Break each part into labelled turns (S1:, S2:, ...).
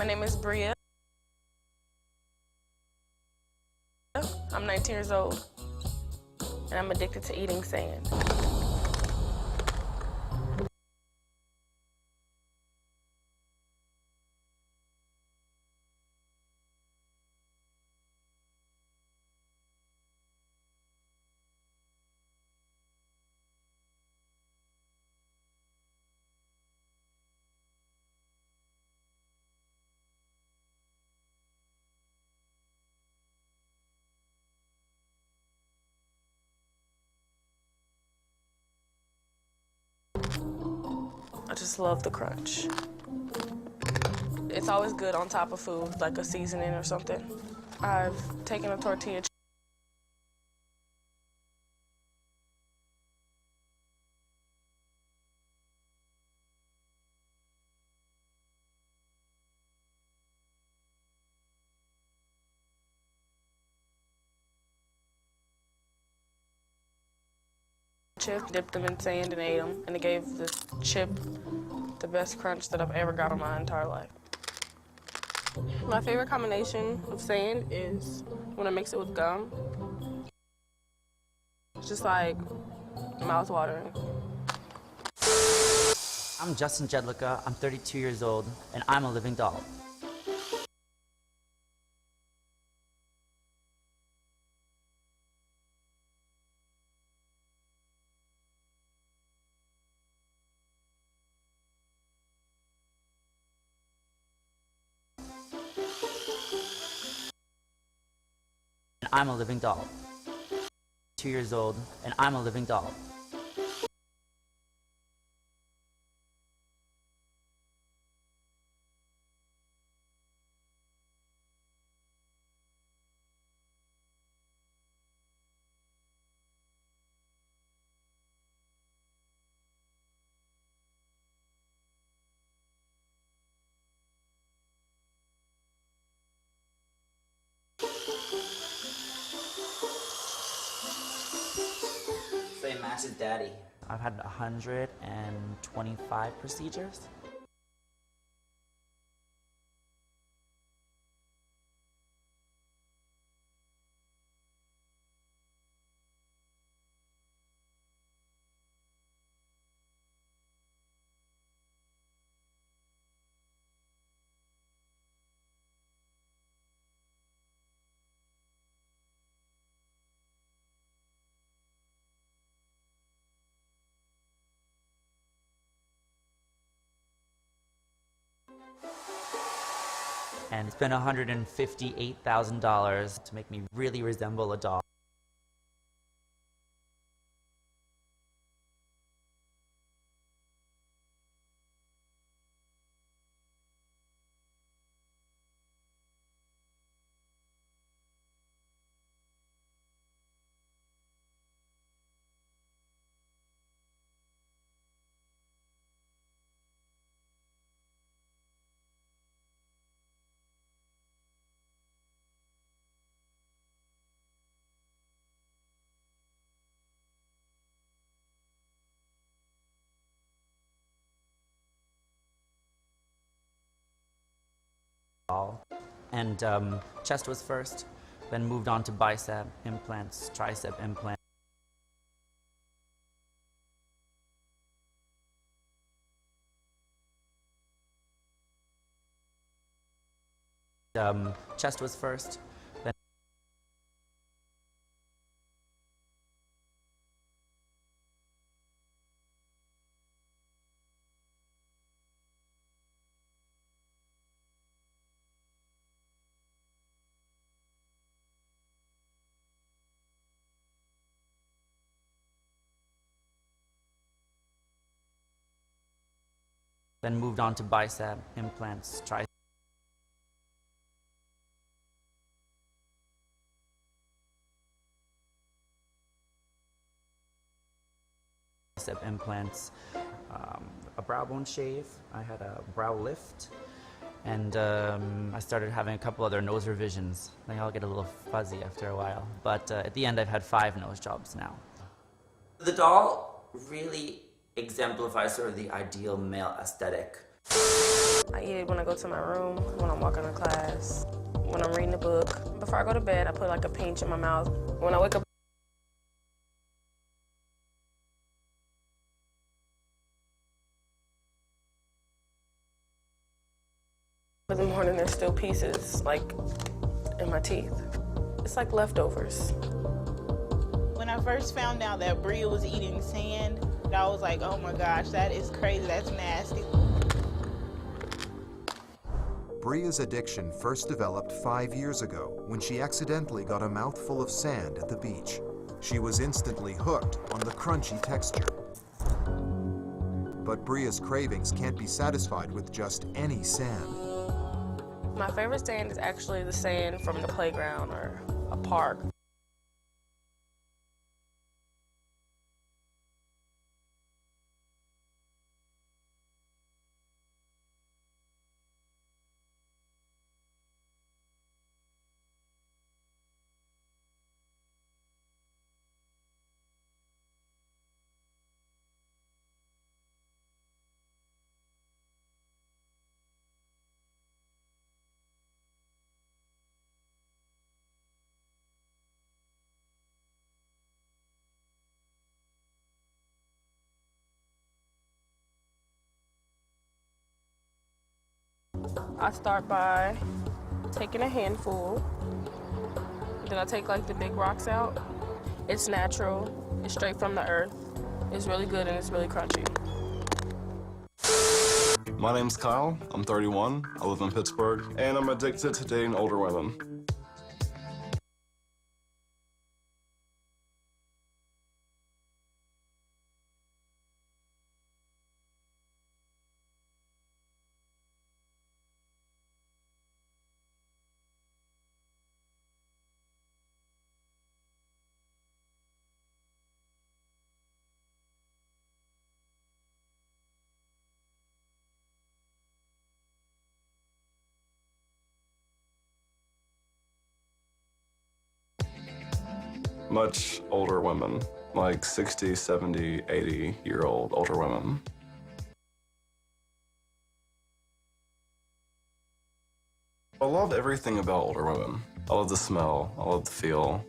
S1: My name is Bria. I'm 19 years old, and I'm addicted to eating sand. I just love the crunch. It's always good on top of food, like a seasoning or something. I've taken a tortilla chip, dipped them in sand and ate them, and it gave this chip the best crunch that I've ever got in my entire life. My favorite combination of sand is when I mix it with gum. It's just like mouth-watering.
S2: I'm Justin Jedlicka, I'm 32 years old, and I'm a living doll. I'm a living doll. 2 years old, and I'm a living doll. Say Max's daddy. I've had 125 procedures. And it's been $158,000 to make me really resemble a doll. And chest was first, then moved on to bicep implants, tricep implants. Chest was first, then moved on to bicep implants, tricep implants, a brow bone shave. I had a brow lift, and I started having a couple other nose revisions. They all get a little fuzzy after a while, but at the end I've had 5 nose jobs now. The doll really exemplifies sort of the ideal male aesthetic.
S1: I eat it when I go to my room, when I'm walking to class, when I'm reading a book. Before I go to bed, I put like a pinch in my mouth. When I wake up in the morning, there's still pieces like in my teeth. It's like leftovers.
S3: When I first found out that Bria was eating sand, I was like, oh my gosh, that is crazy, that's nasty.
S4: Bria's addiction first developed 5 years ago when she accidentally got a mouthful of sand at the beach. She was instantly hooked on the crunchy texture. But Bria's cravings can't be satisfied with just any sand.
S1: My favorite sand is actually the sand from the playground or a park. I start by taking a handful, then I take like the big rocks out. It's natural, it's straight from the earth. It's really good and it's really crunchy.
S5: My name's Kyle, I'm 31, I live in Pittsburgh, and I'm addicted to dating older women. Much older women, like 60, 70, 80-year-old older women. I love everything about older women. I love the smell, I love the feel.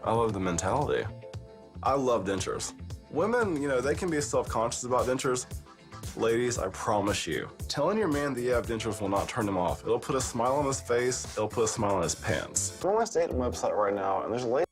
S5: I love the mentality. I love dentures. Women, they can be self-conscious about dentures. Ladies, I promise you, telling your man that you have dentures will not turn him off. It'll put a smile on his face, it'll put a smile on his pants. I'm on my dating website right now, and there's a lady.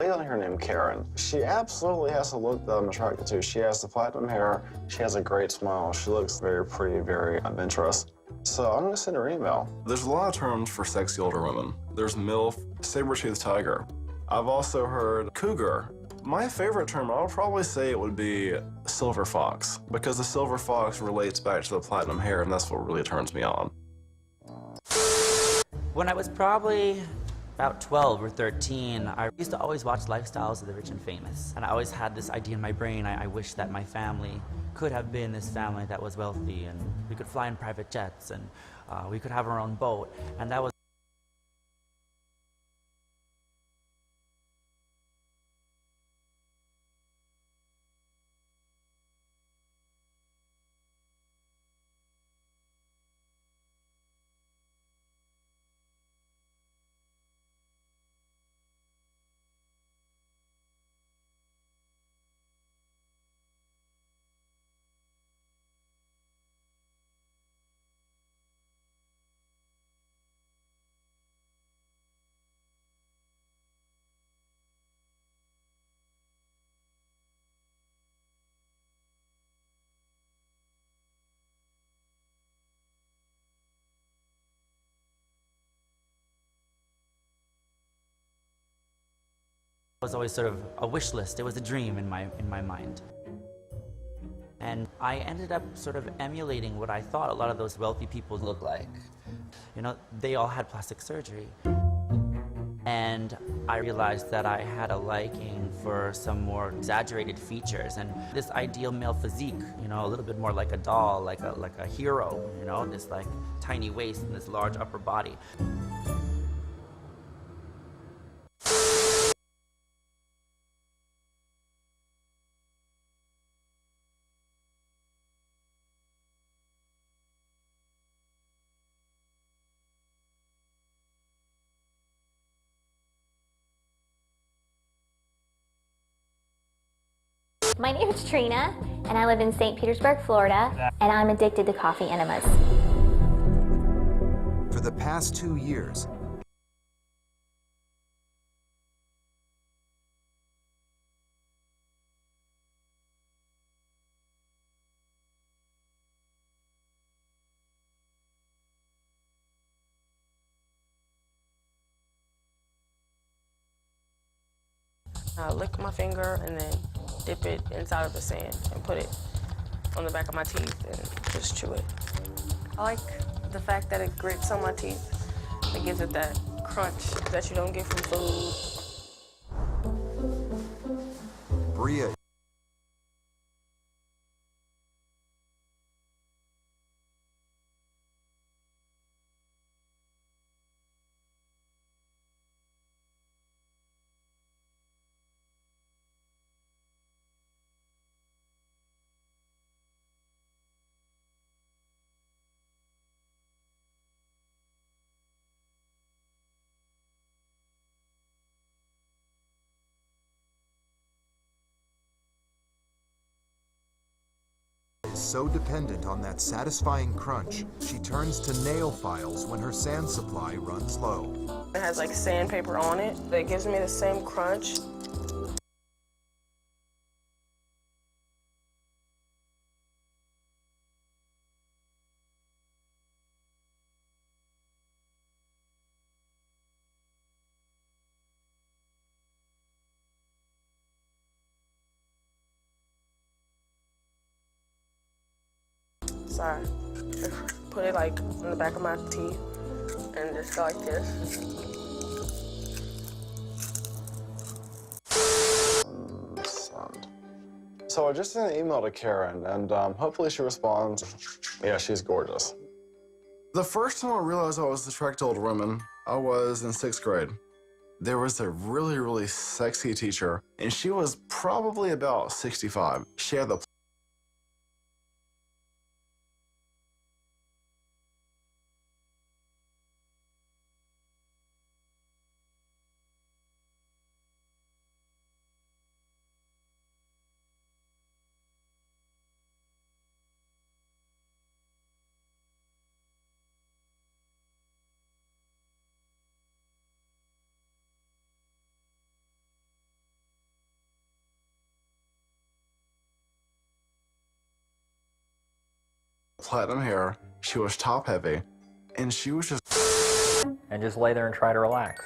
S5: Lady on here named Karen. She absolutely has a look that I'm attracted to. She has the platinum hair. She has a great smile. She looks very pretty, very adventurous. So I'm gonna send her an email. There's a lot of terms for sexy older women. There's MILF, saber-toothed tiger. I've also heard cougar. My favorite term, I would probably say it would be silver fox, because the silver fox relates back to the platinum hair, and that's what really turns me on.
S2: When I was probably about 12 or 13, I used to always watch Lifestyles of the Rich and Famous. And I always had this idea in my brain, I wish that my family could have been this family that was wealthy, and we could fly in private jets, and we could have our own boat. And that was was always sort of a wish list. It was a dream in my mind. And I ended up sort of emulating what I thought a lot of those wealthy people look like. You know, they all had plastic surgery. And I realized that I had a liking for some more exaggerated features and this ideal male physique, you know, a little bit more like a doll, like a hero, you know, this like tiny waist and this large upper body.
S6: My name is Trina, and I live in St. Petersburg, Florida, and I'm addicted to coffee enemas.
S4: For the past 2 years,
S1: I lick my finger and then dip it inside of the sand and put it on the back of my teeth and just chew it. I like the fact that it grits on my teeth. It gives it that crunch that you don't get from food.
S4: Bria is so dependent on that satisfying crunch, she turns to nail files when her sand supply runs low.
S1: It has like sandpaper on it that gives me the same crunch. Sorry. Put it like in the back of my teeth and just go like this.
S5: So I just sent an email to Karen, and hopefully she responds. Yeah, she's gorgeous. The first time I realized I was attracted to older women, I was in 6th grade. There was a really, really sexy teacher, and she was probably about 65. She had the platinum hair, she was top heavy, and she was just...
S7: And just lay there and try to relax.